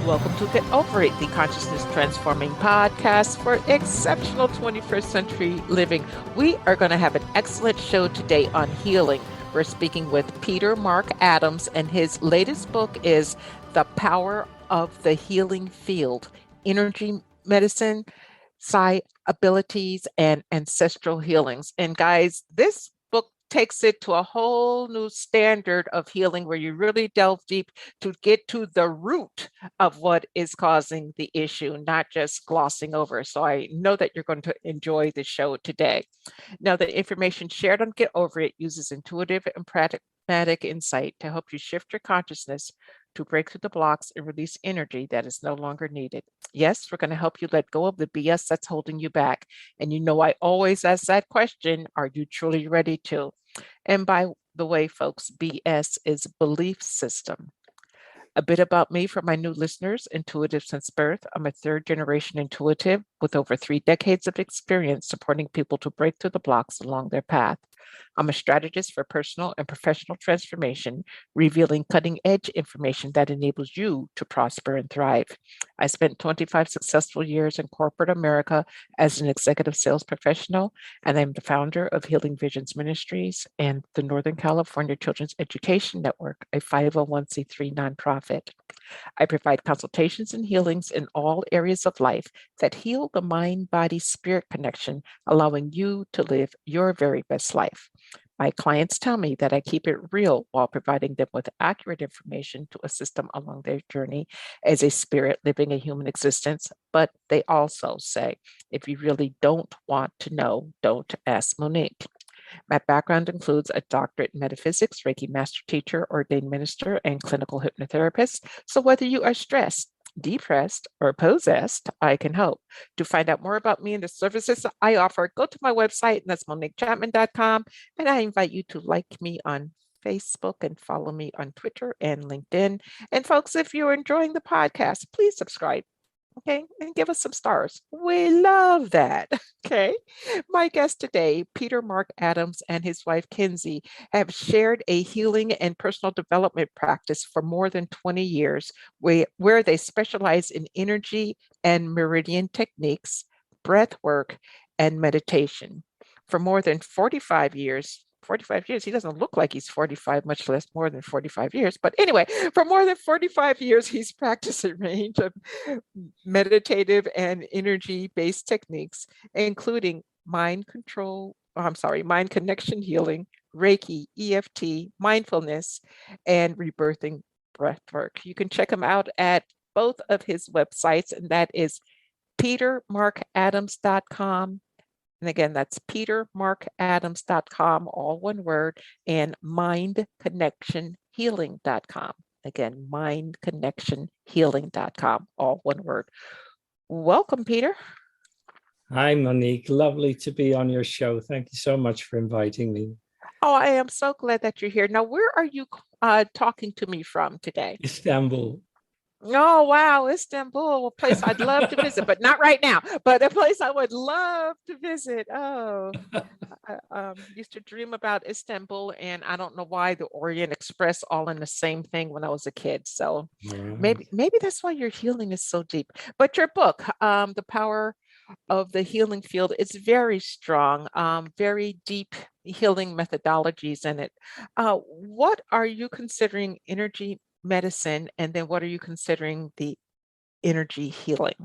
Welcome to Get Over It, the consciousness transforming podcast for exceptional 21st century living. We are going to have an excellent show today on healing. We're speaking with Peter Mark Adams, and his latest book is The Power of the Healing Field, Energy Medicine, Psi Abilities, and Ancestral Healings. And guys, this book takes it to a whole new standard of healing where you really delve deep to get to the root of what is causing the issue, not just glossing over. So I know that you're going to enjoy the show today. Now, the information shared on Get Over It uses intuitive and pragmatic insight to help you shift your consciousness to break through the blocks and release energy that is no longer needed. Yes, we're going to help you let go of the BS that's holding you back. And you know, I always ask that question, are you truly ready to? And by the way, folks, BS is belief system. A bit about me for my new listeners, intuitive since birth. I'm a third generation intuitive with over 3 decades of experience supporting people to break through the blocks along their path. I'm a strategist for personal and professional transformation, revealing cutting edge information that enables you to prosper and thrive. I spent 25 successful years in corporate America as an executive sales professional, and I'm the founder of Healing Visions Ministries and the Northern California Children's Education Network, a 501c3 nonprofit. I provide consultations and healings in all areas of life that heal the mind, body, spirit connection, allowing you to live your very best life. My clients tell me that I keep it real while providing them with accurate information to assist them along their journey as a spirit living a human existence. But they also say, if you really don't want to know, don't ask Monique. My background includes a doctorate in metaphysics, Reiki master teacher, ordained minister, and clinical hypnotherapist. So whether you are stressed, depressed, or possessed, I can help. To find out more about me and the services I offer, go to my website, and that's moniquechapman.com. And I invite you to like me on Facebook and follow me on Twitter and LinkedIn. And folks, if you're enjoying the podcast, please subscribe. Okay, and give us some stars. We love that. Okay. My guest today, Peter Mark Adams and his wife, Kinsey, have shared a healing and personal development practice for more than 20 years, where they specialize in energy and meridian techniques, breath work, and meditation. For more than 45 years, he doesn't look like he's 45, much less more than 45 years. But anyway, for more than 45 years, he's practiced a range of meditative and energy-based techniques, including mind connection healing, Reiki, EFT, mindfulness, and rebirthing breathwork. You can check him out at both of his websites, and that is petermarkadams.com. And again, that's petermarkadams.com, all one word, and mindconnectionhealing.com. Again, mindconnectionhealing.com, all one word. Welcome, Peter. Hi, Monique. Lovely to be on your show. Thank you so much for inviting me. Oh, I am so glad that you're here. Now, where are you talking to me from today? Istanbul. Oh, wow. Istanbul, a place I'd love to visit, but not right now, but a place I would love to visit. Oh, I used to dream about Istanbul, and I don't know why the Orient Express all in the same thing when I was a kid. So maybe that's why your healing is so deep. But your book, The Power of the Healing Field, is very strong, very deep healing methodologies in it. What are you considering energy medicine, and then what are you considering the energy healing?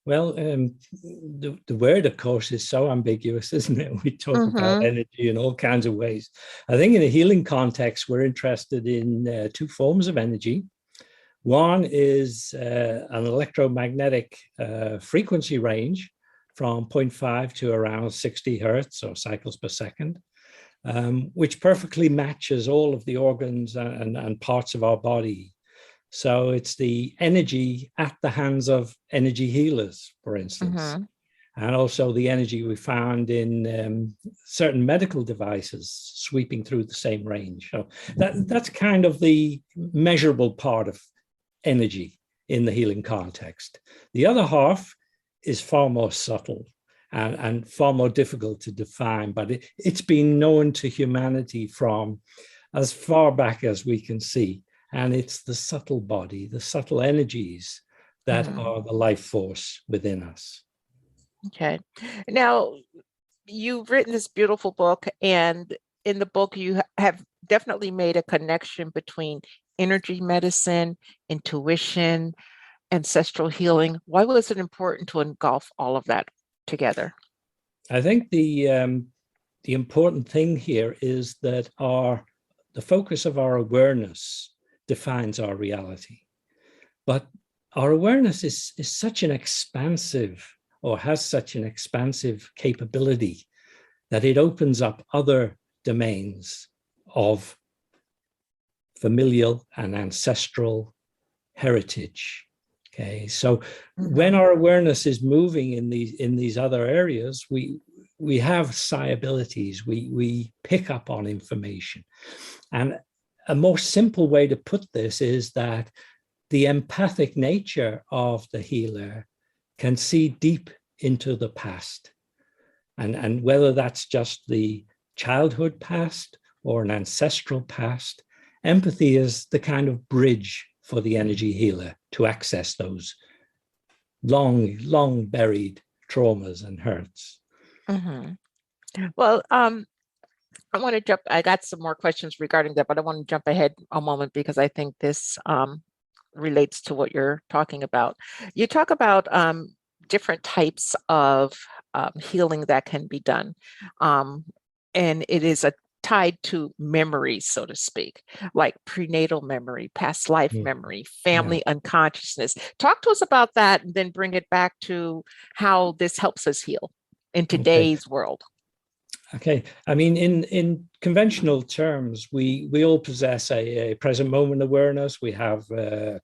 Well, the word, of course, is so ambiguous, isn't it? We talk about energy in all kinds of ways. I think in a healing context, we're interested in 2 forms of energy. One is an electromagnetic frequency range from 0.5 to around 60 hertz or cycles per second, which perfectly matches all of the organs and parts of our body. So it's the energy at the hands of energy healers, for instance, and also the energy we found in certain medical devices sweeping through the same range. So that's kind of the measurable part of energy in the healing context. The other half is far more subtle and far more difficult to define, but it's been known to humanity from as far back as we can see And it's the subtle body, the subtle energies that are the life force within us. Okay. Now, you've written this beautiful book, and in the book, you have definitely made a connection between energy medicine, intuition, ancestral healing. Why was it important to engulf all of that together? I think the important thing here is that the focus of our awareness defines our reality. But our awareness is such an expansive, or has such an expansive capability, that it opens up other domains of familial and ancestral heritage. Okay, so when our awareness is moving in these other areas, we have psi abilities. We pick up on information, and a more simple way to put this is that the empathic nature of the healer can see deep into the past, and whether that's just the childhood past or an ancestral past, empathy is the kind of bridge for the energy healer to access those long buried traumas and hurts. Well, I want to jump. I got some more questions regarding that, but I want to jump ahead a moment because I think this relates to what you're talking about. You talk about different types of healing that can be done, and it is tied to memories, so to speak, like prenatal memory, past life memory, family unconsciousness. Talk to us about that, and then bring it back to how this helps us heal in today's world. Okay, I mean, in conventional terms, we all possess a present moment awareness. We have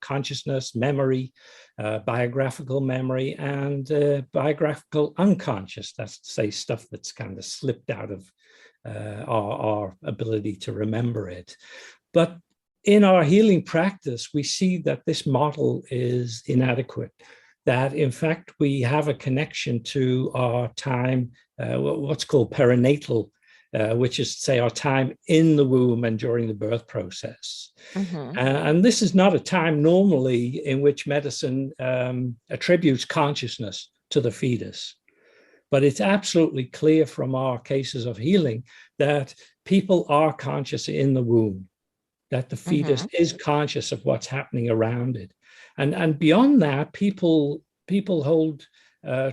consciousness, memory, biographical memory, and biographical unconscious. That's to say stuff that's kind of slipped out of our ability to remember it. But in our healing practice, we see that this model is inadequate, that in fact we have a connection to our time, what's called perinatal, which is to say our time in the womb and during the birth process. And this is not a time normally in which medicine attributes consciousness to the fetus. But it's absolutely clear from our cases of healing that people are conscious in the womb, that the fetus is conscious of what's happening around it. And beyond that, people hold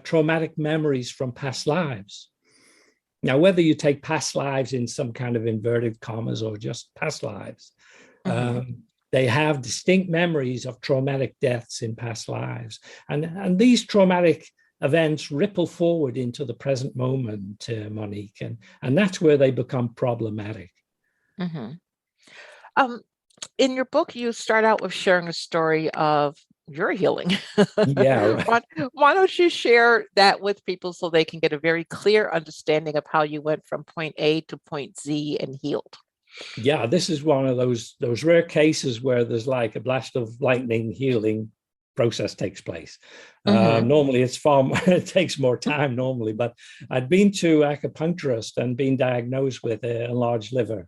traumatic memories from past lives. Now, whether you take past lives in some kind of inverted commas or just past lives, they have distinct memories of traumatic deaths in past lives. And these traumatic events ripple forward into the present moment, Monique, and that's where they become problematic. In your book, you start out with sharing a story of your healing. Yeah, right. Why don't you share that with people so they can get a very clear understanding of how you went from point A to point Z and healed? Yeah, this is one of those rare cases where there's like a blast of lightning healing process takes place. Normally it's far more, it takes more time normally, but I'd been to acupuncturist and been diagnosed with a enlarged liver.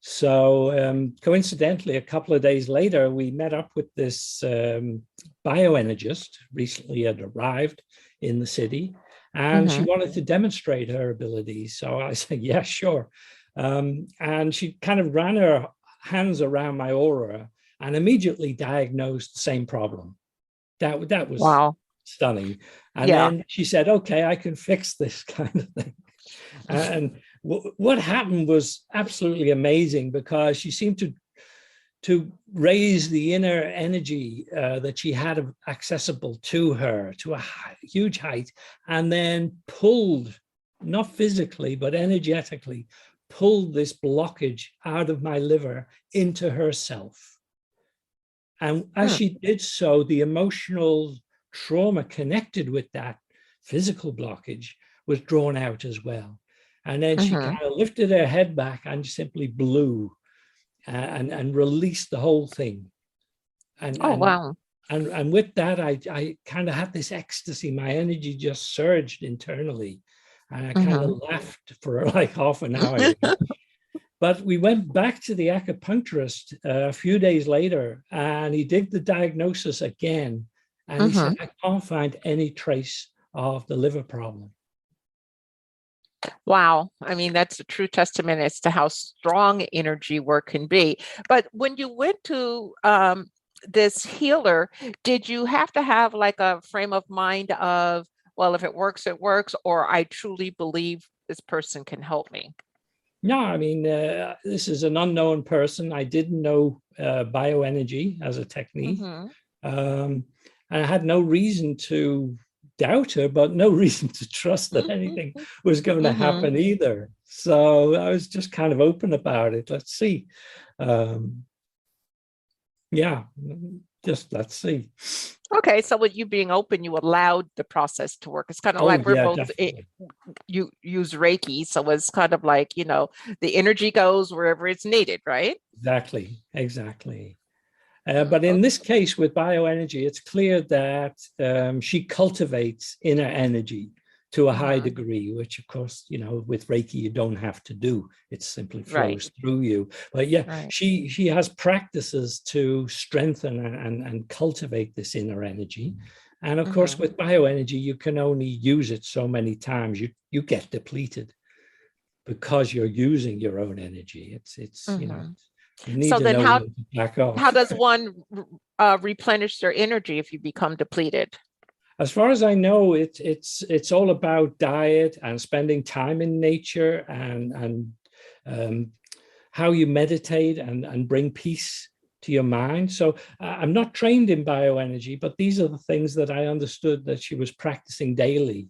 So coincidentally, a couple of days later, we met up with this bioenergist, recently had arrived in the city, and she wanted to demonstrate her abilities. So I said, yeah, sure. And she kind of ran her hands around my aura and immediately diagnosed the same problem. That was stunning. And then she said, okay, I can fix this kind of thing. And what happened was absolutely amazing, because she seemed to raise the inner energy that she had accessible to her to a huge height, and then pulled, not physically, but energetically, pulled this blockage out of my liver into herself. And as she did so, the emotional trauma connected with that physical blockage was drawn out as well. And then she kind of lifted her head back and simply blew and released the whole thing. And with that, I kind of had this ecstasy. My energy just surged internally. And I kind of laughed for like half an hour. But we went back to the acupuncturist a few days later, and he did the diagnosis again. And he said, I can't find any trace of the liver problem. Wow. I mean, that's a true testament as to how strong energy work can be. But when you went to this healer, did you have to have like a frame of mind of, well, if it works, it works, or I truly believe this person can help me? No, I mean, this is an unknown person. I didn't know bioenergy as a technique. And I had no reason to doubt her, but no reason to trust that anything was going to happen either. So I was just kind of open about it. Let's see. Yeah, just let's see. Okay, so with you being open, you allowed the process to work. It's kind of like we're both, you use Reiki. So it's kind of like, you know, the energy goes wherever it's needed, right? Exactly, exactly. But in this case with bioenergy, it's clear that she cultivates inner energy to a high degree, which of course, you know, with Reiki, you don't have to do. It simply flows through you. But yeah, she has practices to strengthen and cultivate this inner energy. And of course, with bioenergy, you can only use it so many times. You get depleted because you're using your own energy. It's you know, you need to know when to back off. How does one replenish their energy if you become depleted? As far as I know, it's all about diet and spending time in nature and how you meditate and bring peace to your mind. So I'm not trained in bioenergy, but these are the things that I understood that she was practicing daily.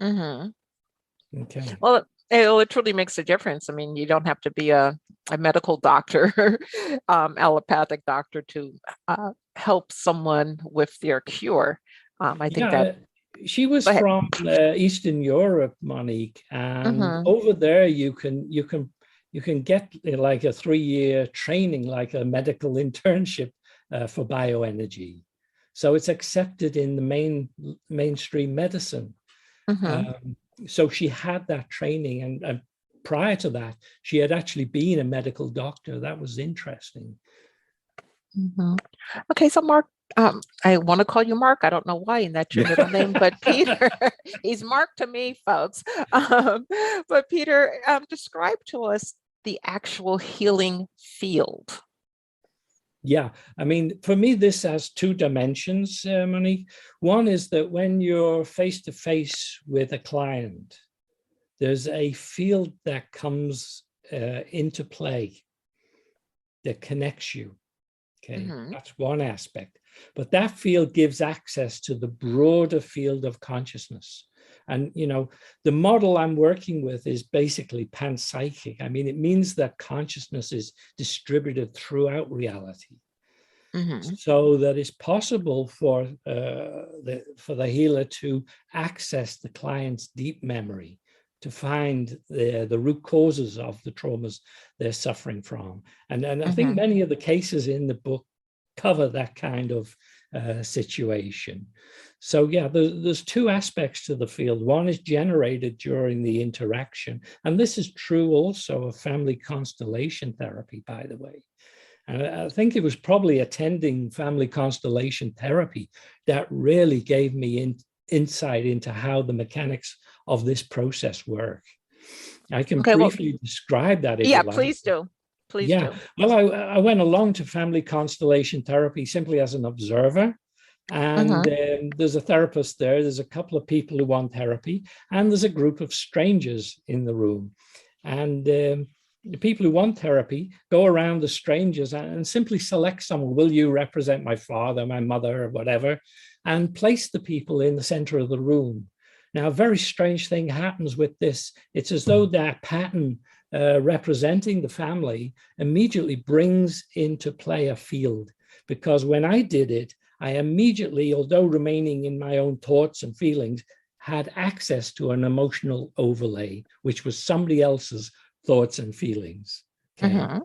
Okay. Well, it truly makes a difference. I mean, you don't have to be a medical doctor, allopathic doctor to help someone with their cure. I think that she was from Eastern Europe, Monique, and over there you can get like a 3-year training, like a medical internship for bioenergy. So it's accepted in the mainstream medicine. So she had that training, and prior to that, she had actually been a medical doctor. That was interesting. Okay, so Mark, I want to call you Mark. I don't know why, and that's your middle name, but Peter, he's Mark to me, folks. But Peter, describe to us the actual healing field. Yeah, I mean, for me, this has 2 dimensions, Monique. One is that when you're face to face with a client, there's a field that comes into play that connects you. Okay, that's one aspect. But that field gives access to the broader field of consciousness. And, you know, the model I'm working with is basically panpsychic. I mean, it means that consciousness is distributed throughout reality. So that it's possible for the healer to access the client's deep memory, to find the root causes of the traumas they're suffering from. And I think many of the cases in the book cover that kind of situation. So yeah, there's 2 aspects to the field. One is generated during the interaction. And this is true also of family constellation therapy, by the way. And I think it was probably attending family constellation therapy that really gave me insight into how the mechanics of this process work. I can briefly describe that if you like. Please do. Please do. Well, I went along to family constellation therapy simply as an observer. And there's a therapist there. There's a couple of people who want therapy. And there's a group of strangers in the room. And the people who want therapy go around the strangers and simply select someone. Will you represent my father, my mother, or whatever? And place the people in the center of the room. Now, a very strange thing happens with this. It's as though that pattern representing the family immediately brings into play a field. Because when I did it, I immediately, although remaining in my own thoughts and feelings, had access to an emotional overlay, which was somebody else's thoughts and feelings. Okay.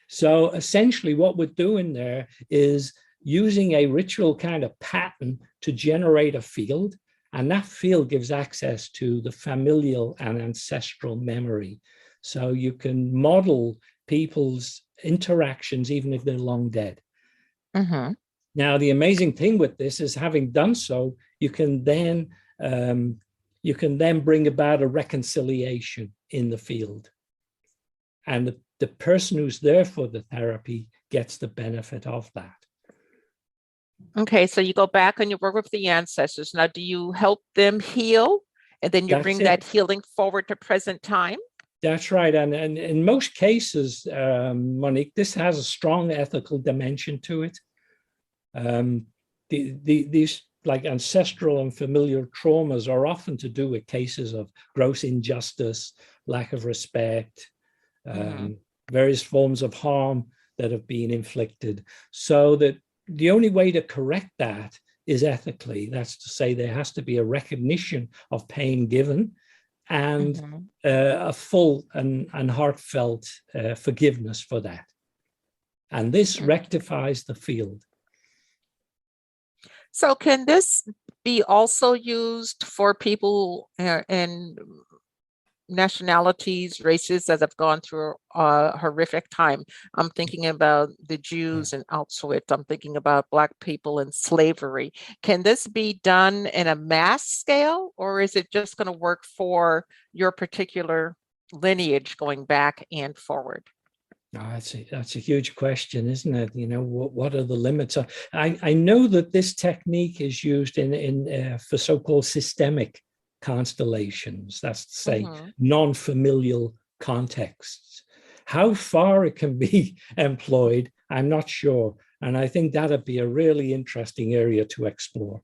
So essentially what we're doing there is using a ritual kind of pattern to generate a field, and that field gives access to the familial and ancestral memory. So you can model people's interactions even if they're long dead. Mm-hmm. Now, the amazing thing with this is, having done so, you can then bring about a reconciliation in the field. And the person who's there for the therapy gets the benefit of that. Okay, so you go back and you work with the ancestors. Now, do you help them heal? And then you bring that healing forward to present time? That's right. And in most cases, Monique, this has a strong ethical dimension to it. These like ancestral and familiar traumas are often to do with cases of gross injustice, lack of respect, various forms of harm that have been inflicted. So that the only way to correct that is ethically. That's to say, there has to be a recognition of pain given and a full and heartfelt forgiveness for that. And this rectifies the field. So can this be also used for people in nationalities, races that have gone through a horrific time? I'm thinking about the Jews in Auschwitz. I'm thinking about Black people in slavery. Can this be done in a mass scale, or is it just going to work for your particular lineage going back and forward? Oh, that's a huge question, isn't it? You know, what are the limits? I know that this technique is used for so-called systemic constellations. That's to say, non-familial contexts. How far it can be employed, I'm not sure. And I think that'd be a really interesting area to explore.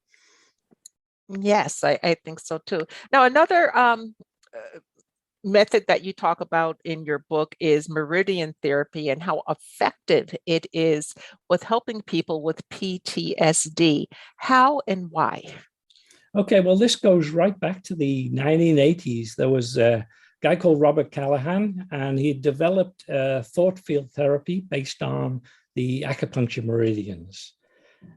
Yes, I think so too. Now, another method that you talk about in your book is meridian therapy and how effective it is with helping people with PTSD. How and why? Okay, well, this goes right back to the 1980s. There was a guy called Robert Callahan, and he developed thought field therapy based on the acupuncture meridians.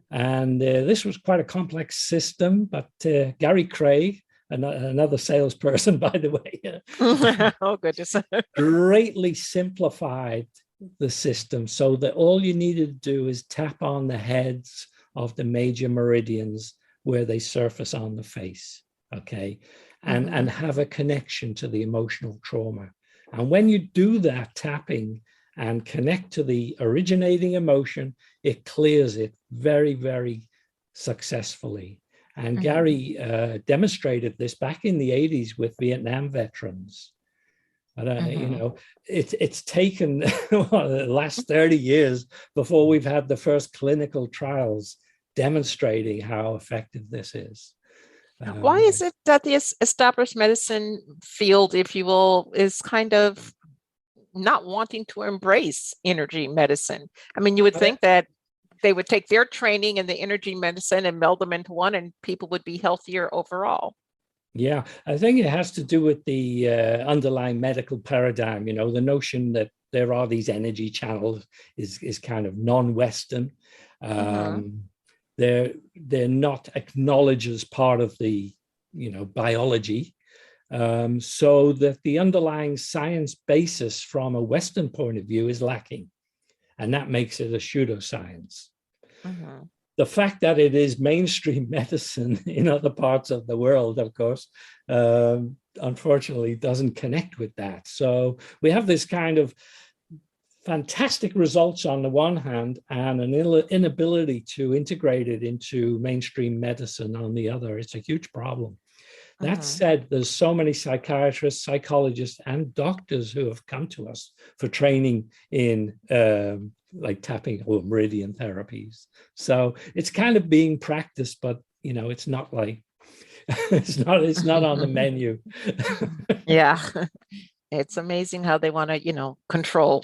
And this was quite a complex system, but Gary Craig, another salesperson, by the way, oh goodness, greatly simplified the system so that all you needed to do is tap on the heads of the major meridians where they surface on the face, okay, and have a connection to the emotional trauma. And when you do that tapping and connect to the originating emotion, it clears it very, very successful. And Gary demonstrated this back in the 80s with Vietnam veterans. But, you know, it's taken the last 30 years before we've had the first clinical trials demonstrating how effective this is. Why is it that the established medicine field, if you will, is kind of not wanting to embrace energy medicine? I mean, you would think that they would take their training in the energy medicine and meld them into one, and people would be healthier overall. Yeah, I think it has to do with the underlying medical paradigm. You know, the notion that there are these energy channels is kind of non-Western. They're not acknowledged as part of the, you know, biology. So that the underlying science basis from a Western point of view is lacking. And that makes it a pseudoscience. The fact that it is mainstream medicine in other parts of the world, of course, unfortunately doesn't connect with that. So we have this kind of fantastic results on the one hand and an inability to integrate it into mainstream medicine on the other. It's a huge problem. That said, there's so many psychiatrists, psychologists, and doctors who have come to us for training in like tapping or meridian therapies. So it's kind of being practiced, but you know, it's not like it's not on the menu. Yeah, it's amazing how they want to, you know, control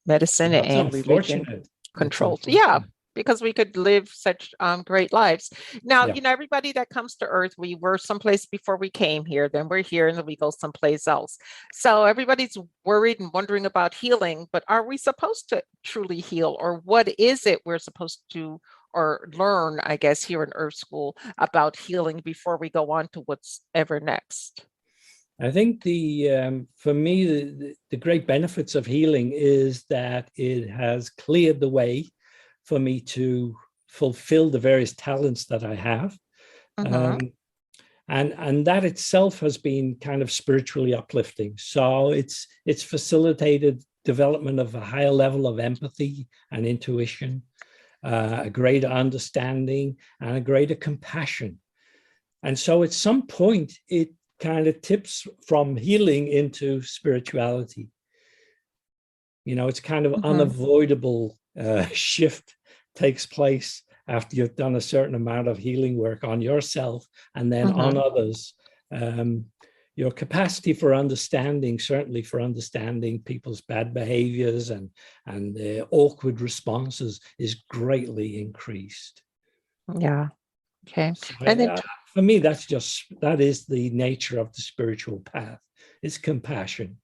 medicine and religion. Control. Yeah. Because we could live such great lives. Now, you know, everybody that comes to Earth, we were someplace before we came here, then we're here, and then we go someplace else. So everybody's worried and wondering about healing, but are we supposed to truly heal? Or what is it we're supposed to or learn, I guess, here in Earth School about healing before we go on to what's ever next? I think for me, the great benefits of healing is that it has cleared the way for me to fulfill the various talents that I have. And that itself has been kind of spiritually uplifting. So it's facilitated development of a higher level of empathy and intuition, a greater understanding, and a greater compassion. And so at some point, it kind of tips from healing into spirituality. You know, it's kind of unavoidable shift takes place after you've done a certain amount of healing work on yourself and then on others. Your capacity for understanding, certainly for understanding people's bad behaviors and awkward responses, is greatly increased. Yeah. Okay. So And then for me, that is the nature of the spiritual path. It's compassion.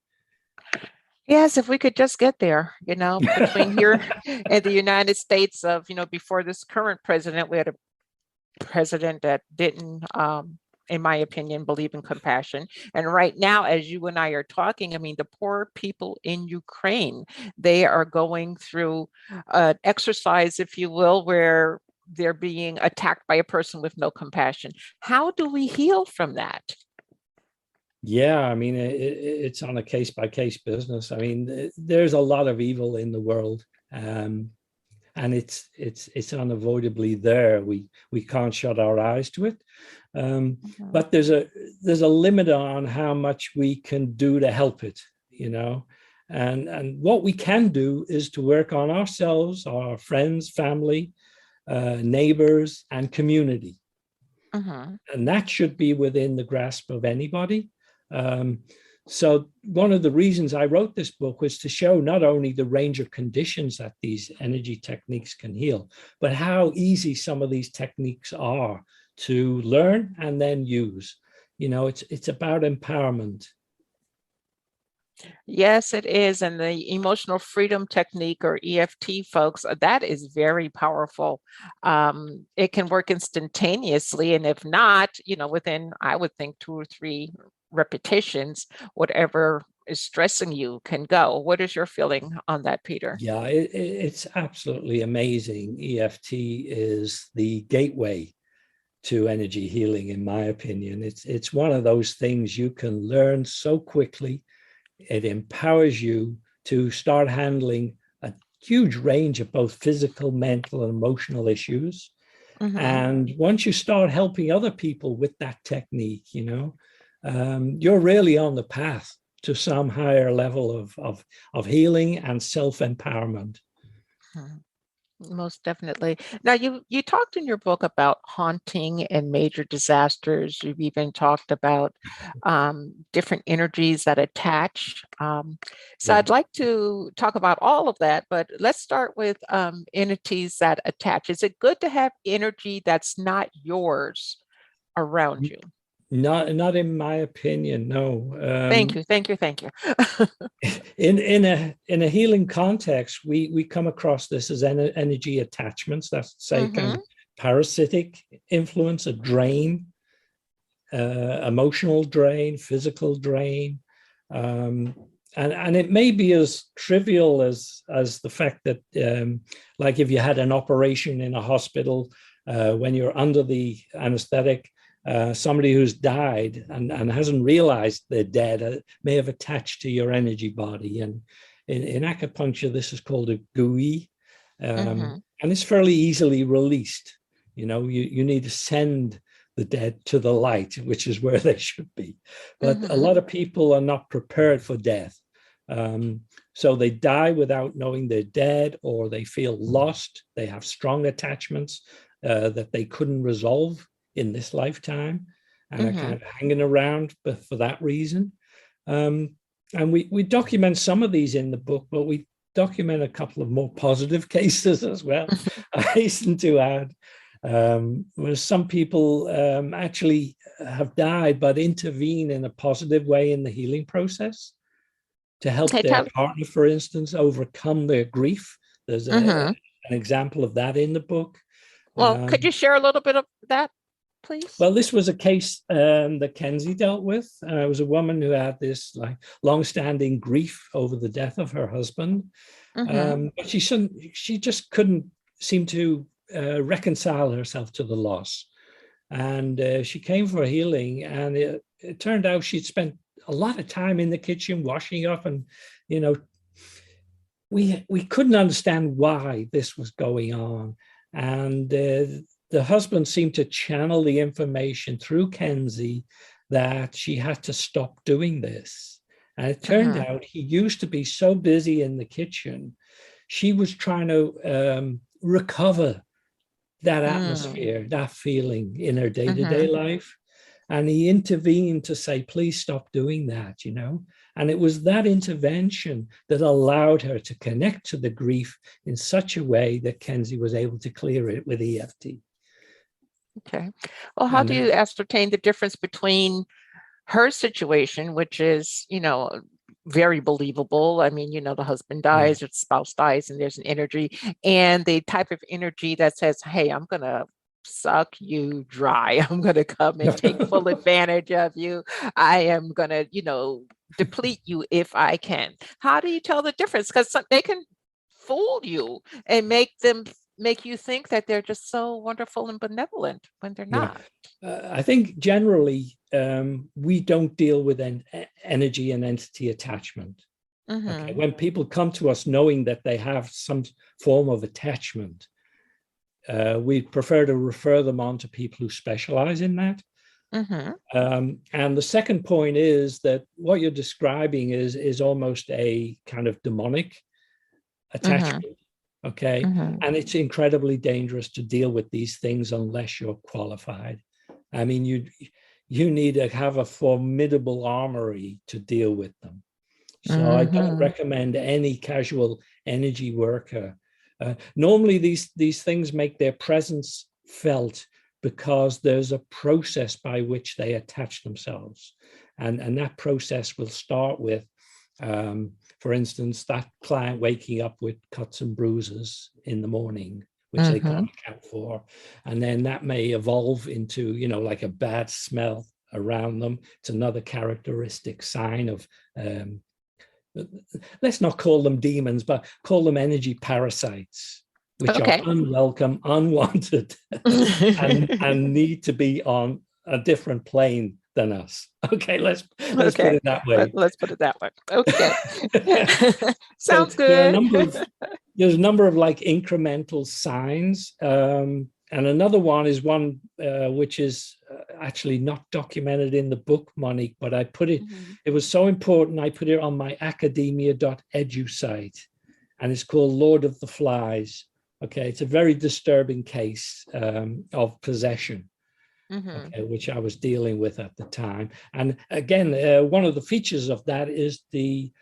yes, if we could just get there, you know, between here and the United States of, you know, before this current president, we had a president that didn't, in my opinion, believe in compassion. And right now, as you and I are talking, I mean, the poor people in Ukraine, they are going through an exercise, if you will, where they're being attacked by a person with no compassion. How do we heal from that? Yeah, I mean, it's on a case-by-case business. I mean, there's a lot of evil in the world, and it's unavoidably there. We can't shut our eyes to it, but there's a limit on how much we can do to help it, you know. And what we can do is to work on ourselves, our friends, family, neighbors, and community. And that should be within the grasp of anybody. So one of the reasons I wrote this book was to show not only the range of conditions that these energy techniques can heal, but how easy some of these techniques are to learn and then use. You know, it's about empowerment. Yes, it is. And the emotional freedom technique, or EFT, folks, that is very powerful. It can work instantaneously. And if not, you know, within, I would think, 2 or 3 repetitions, whatever is stressing you can go. What is your feeling on that, Peter? Yeah, it's absolutely amazing. EFT is the gateway to energy healing, in my opinion. It's one of those things you can learn so quickly. It empowers you to start handling a huge range of both physical, mental, and emotional issues. And once you start helping other people with that technique, you know, you're really on the path to some higher level of healing and self-empowerment. Most definitely. Now, you talked in your book about haunting and major disasters. You've even talked about different energies that attach. So I'd like to talk about all of that, but let's start with entities that attach. Is it good to have energy that's not yours around you? Not in my opinion, no. Thank you. In a healing context, we come across this as energy attachments. That's, say, kind of parasitic influence, a drain, emotional drain, physical drain, and it may be as trivial as the fact that, like, if you had an operation in a hospital, when you're under the anesthetic, somebody who's died and hasn't realized they're dead may have attached to your energy body. And in acupuncture, this is called a GUI, and it's fairly easily released. You know, you need to send the dead to the light, which is where they should be. But a lot of people are not prepared for death. So they die without knowing they're dead, or they feel lost. They have strong attachments that they couldn't resolve in this lifetime, and are kind of hanging around for that reason. And we document some of these in the book, but we document a couple of more positive cases as well. I hasten to add, where some people actually have died, but intervene in a positive way in the healing process to help their partner, for instance, overcome their grief. There's an example of that in the book. Well, could you share a little bit of that? please? Well, this was a case that Kenzie dealt with. It was a woman who had this like long-standing grief over the death of her husband, but she just couldn't seem to reconcile herself to the loss. And she came for healing, and it turned out she'd spent a lot of time in the kitchen washing up, and we couldn't understand why this was going on. And the husband seemed to channel the information through Kenzie that she had to stop doing this. And it turned out he used to be so busy in the kitchen, she was trying to recover that atmosphere, that feeling in her day-to-day life. And he intervened to say, please stop doing that, And it was that intervention that allowed her to connect to the grief in such a way that Kenzie was able to clear it with EFT. Okay. Well, how do you ascertain the difference between her situation, which is, very believable? I mean, the husband dies or the spouse dies and there's an energy, and the type of energy that says, hey, I'm going to suck you dry. I'm going to come and take full advantage of you. I am going to, deplete you if I can. How do you tell the difference? Because they can fool you and make you think that they're just so wonderful and benevolent when they're not. I think generally we don't deal with energy and entity attachment. Okay? When people come to us knowing that they have some form of attachment, we prefer to refer them on to people who specialize in that. And the second point is that what you're describing is almost a kind of demonic attachment. Okay. And it's incredibly dangerous to deal with these things unless you're qualified. I mean, you need to have a formidable armory to deal with them. So I don't recommend any casual energy worker. Normally these things make their presence felt because there's a process by which they attach themselves. And that process will start with, for instance, that client waking up with cuts and bruises in the morning, which they can't account for. And then that may evolve into, like a bad smell around them. It's another characteristic sign of, let's not call them demons, but call them energy parasites, which are unwelcome, unwanted, and need to be on a different plane than us. Okay, let's put it that way. Let's put it that way. Okay. Sounds good. There's a number of like incremental signs. And another one is one which is actually not documented in the book, Monique, but I put it, it was so important, I put it on my academia.edu site, and it's called Lord of the Flies. Okay, it's a very disturbing case of possession. Okay, which I was dealing with at the time. And again, one of the features of that is the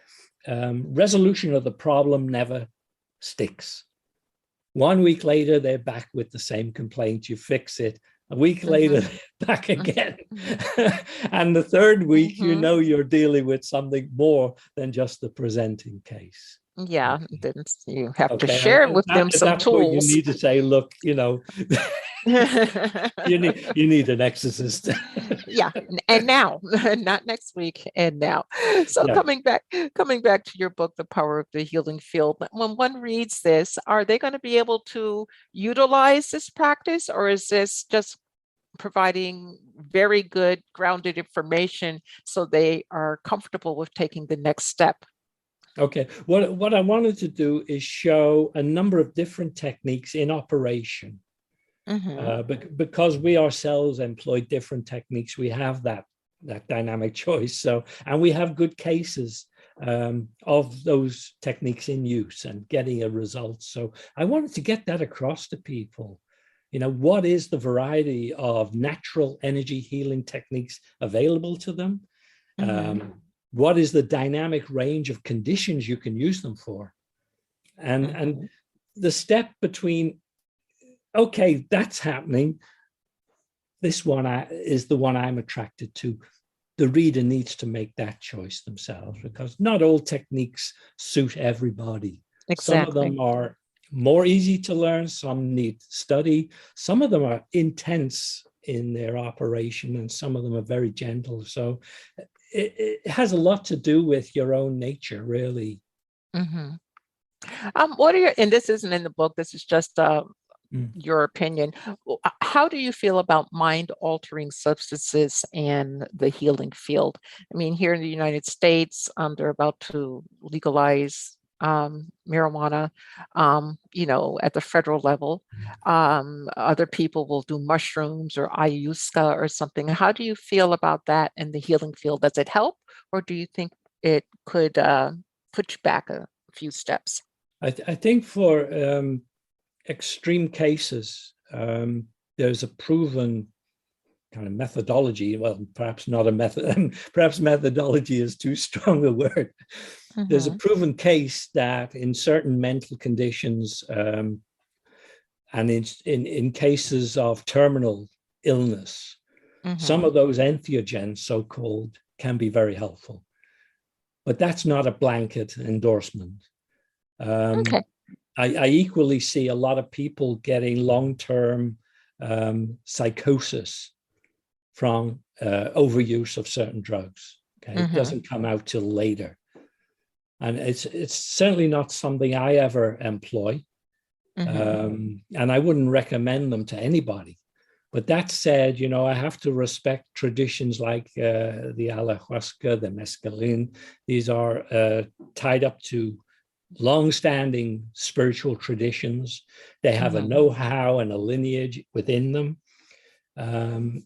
resolution of the problem never sticks. 1 week later, they're back with the same complaint. You fix it. A week later, back again. And the third week, you're dealing with something more than just the presenting case. Yeah, then you have to share with them some tools. You need to say, look, you need an exorcist. Yeah, and now, not next week, and now. So coming back to your book, The Power of the Healing Field, when one reads this, are they going to be able to utilize this practice, or is this just providing very good grounded information so they are comfortable with taking the next step? Okay, what I wanted to do is show a number of different techniques in operation. Because we ourselves employ different techniques, we have that dynamic choice. So, and we have good cases of those techniques in use and getting a result. So I wanted to get that across to people. What is the variety of natural energy healing techniques available to them? What is the dynamic range of conditions you can use them for? And the step between, okay, that's happening, this one is the one I'm attracted to. The reader needs to make that choice themselves, because not all techniques suit everybody. Some of them are more easy to learn, some need study, some of them are intense in their operation, and some of them are very gentle. So it has a lot to do with your own nature, really. Mm-hmm. What are your, and this isn't in the book, this is just your opinion. How do you feel about mind-altering substances and the healing field? I mean, here in the United States, they're about to legalize marijuana, at the federal level. Other people will do mushrooms or ayahuasca or something. How do you feel about that in the healing field? Does it help, or do you think it could put you back a few steps? I think for extreme cases, there's a proven kind of methodology. Well, perhaps not a method, perhaps methodology is too strong a word. Mm-hmm. There's a proven case that in certain mental conditions and in cases of terminal illness, mm-hmm. some of those entheogens, so-called, can be very helpful. But that's not a blanket endorsement. Okay. I equally see a lot of people getting long-term psychosis from overuse of certain drugs. Okay, mm-hmm. It doesn't come out till later, and it's certainly not something I ever employ, mm-hmm. And I wouldn't recommend them to anybody. But that said, I have to respect traditions like the ayahuasca, the mescaline. These are tied up to long-standing spiritual traditions. They have mm-hmm. a know-how and a lineage within them. And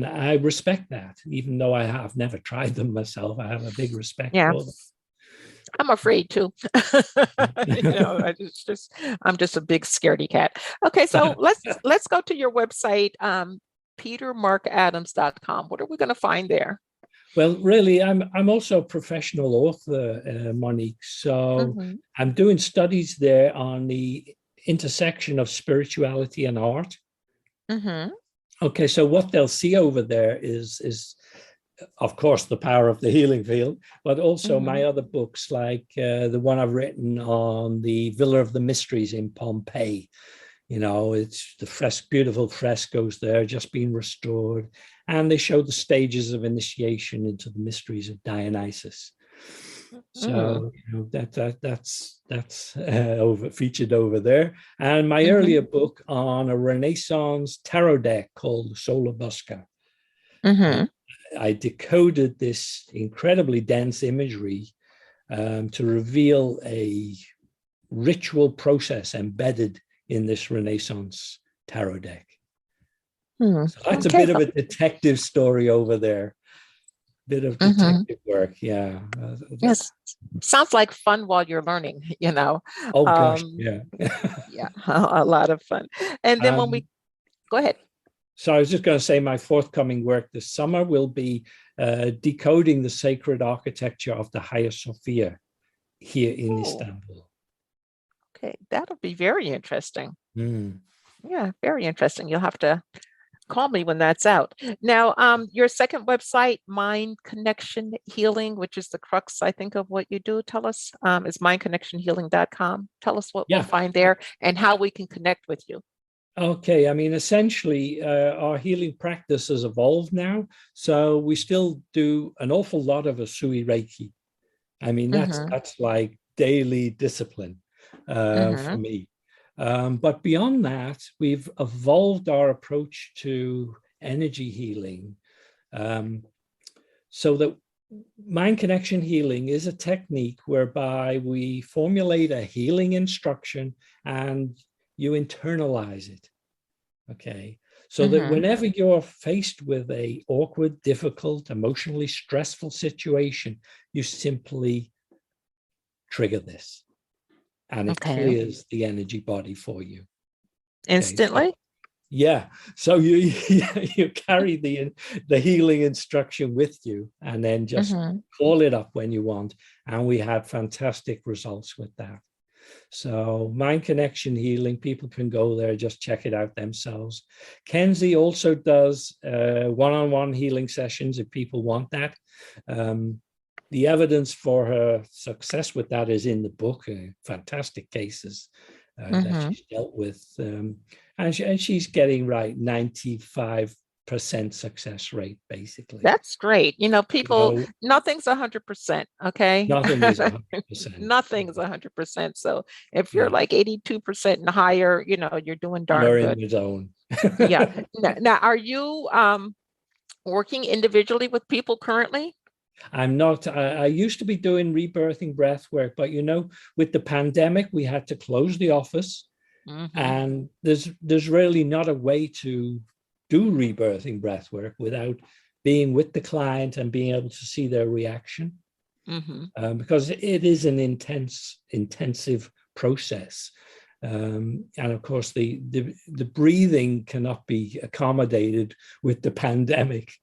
I respect that, even though I have never tried them myself. I have a big respect for them. I'm afraid to. I'm just a big scaredy cat. Okay, so let's go to your website, petermarkadams.com. What are we going to find there? Well, really, I'm also a professional author, Monique. So mm-hmm. I'm doing studies there on the intersection of spirituality and art. Mm-hmm. Okay, so what they'll see over there is of course, the power of the healing field, but also mm-hmm. my other books, like the one I've written on the Villa of the Mysteries in Pompeii. It's the beautiful frescoes there, just being restored. And they show the stages of initiation into the mysteries of Dionysus. So that's featured over there. And my mm-hmm. earlier book on a Renaissance tarot deck called Solabusca. Mm-hmm. I decoded this incredibly dense imagery to reveal a ritual process embedded in this Renaissance tarot deck. So that's a bit of a detective story over there. Bit of detective mm-hmm. work, yeah. Yes, sounds like fun while you're learning, Oh gosh, yeah. Yeah, a lot of fun. And then when we, go ahead. So I was just going to say my forthcoming work this summer will be decoding the sacred architecture of the Hagia Sophia here in Istanbul. Okay, that'll be very interesting. Yeah, very interesting. You'll have to call me when that's out. Now, your second website, Mind Connection Healing, which is the crux, I think, of what you do. Tell us, is mindconnectionhealing.com. Tell us what we'll find there and how we can connect with you. Okay, I mean, essentially, our healing practice has evolved now. So we still do an awful lot of Usui Reiki. I mean, that's like daily discipline for me. But beyond that, we've evolved our approach to energy healing so that mind connection healing is a technique whereby we formulate a healing instruction and you internalize it, okay? So that whenever you're faced with a awkward, difficult, emotionally stressful situation, you simply trigger this. And it clears the energy body for you. Instantly? So you carry the healing instruction with you and then just call it up when you want. And we had fantastic results with that. So Mind Connection Healing, people can go there, just check it out themselves. Kenzie also does one-on-one healing sessions if people want that. The evidence for her success with that is in the book, fantastic cases that she's dealt with. And she's getting 95 success rate, basically. That's great. People, nothing's 100%. Okay. Nothing is 100%. Nothing's 100%. So if you're like 82% and higher, you're doing darn you're good. in the zone. Yeah. Now, are you working individually with people currently? I'm not. I used to be doing rebirthing breath work, but with the pandemic, we had to close the office, and there's really not a way to do rebirthing breath work without being with the client and being able to see their reaction, because it is an intensive process. And of course, the breathing cannot be accommodated with the pandemic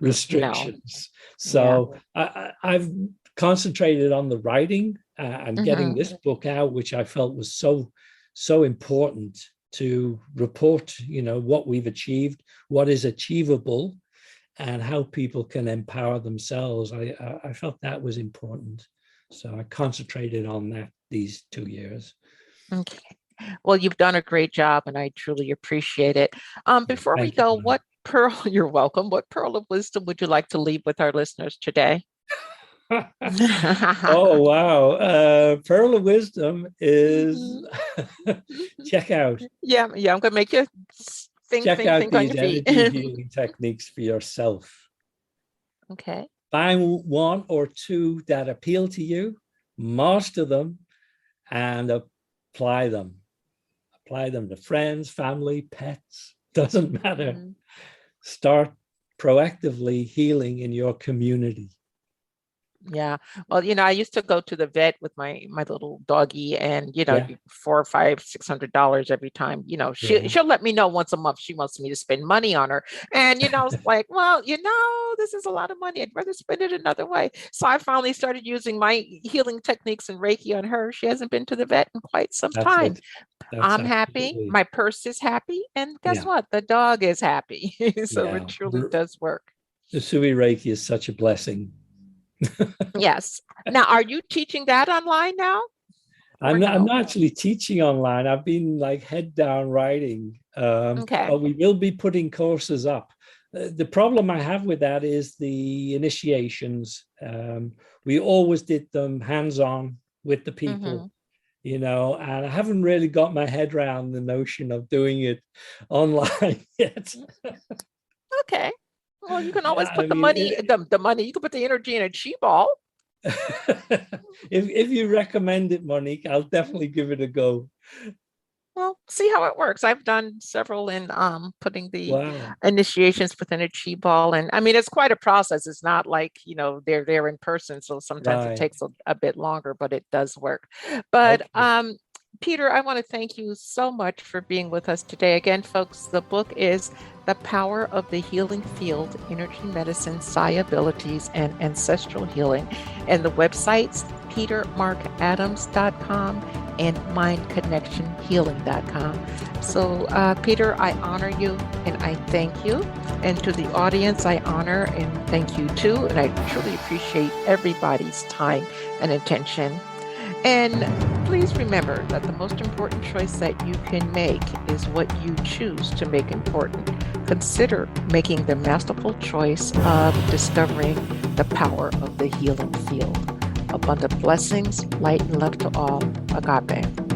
restrictions. No. So I've concentrated on the writing and getting this book out, which I felt was so important to report, what we've achieved, what is achievable, and how people can empower themselves. I felt that was important. So I concentrated on that these 2 years. Okay. Well, you've done a great job, and I truly appreciate it. Before we go, you're welcome. What pearl of wisdom would you like to leave with our listeners today? Oh, wow. Pearl of wisdom is check out. Yeah, I'm going to make you think these on your feet. energy healing techniques for yourself. Okay. Find one or two that appeal to you, master them, and apply them. Apply them to friends, family, pets, doesn't matter. Start proactively healing in your community. Yeah. Well, I used to go to the vet with my little doggy, and $400 or $600 every time. She'll let me know once a month she wants me to spend money on her, and it's like, well, this is a lot of money. I'd rather spend it another way. So I finally started using my healing techniques and Reiki on her. She hasn't been to the vet in quite some time. I'm happy. My purse is happy, and guess what? The dog is happy. So it truly does work. The Sui Reiki is such a blessing. Yes. Now, are you teaching that online now? I'm not actually teaching online. I've been like head down writing. But we will be putting courses up. The problem I have with that is the initiations. We always did them hands-on with the people, and I haven't really got my head around the notion of doing it online yet. Okay. Well, you can always put the money, you can put the energy in a chi ball. If you recommend it, Monique, I'll definitely give it a go. Well, see how it works. I've done several in putting the initiations within a chi ball. And I mean, it's quite a process. It's not like, they're there in person. So sometimes it takes a bit longer, but it does work. But Peter, I want to thank you so much for being with us today. Again, folks, the book is The Power of the Healing Field, Energy Medicine, Psi Abilities, and Ancestral Healing. And the websites, petermarkadams.com and mindconnectionhealing.com. So, Peter, I honor you and I thank you. And to the audience, I honor and thank you too. And I truly appreciate everybody's time and attention. And please remember that the most important choice that you can make is what you choose to make important. Consider making the masterful choice of discovering the power of the healing field. Abundant blessings, light and love to all. Agape.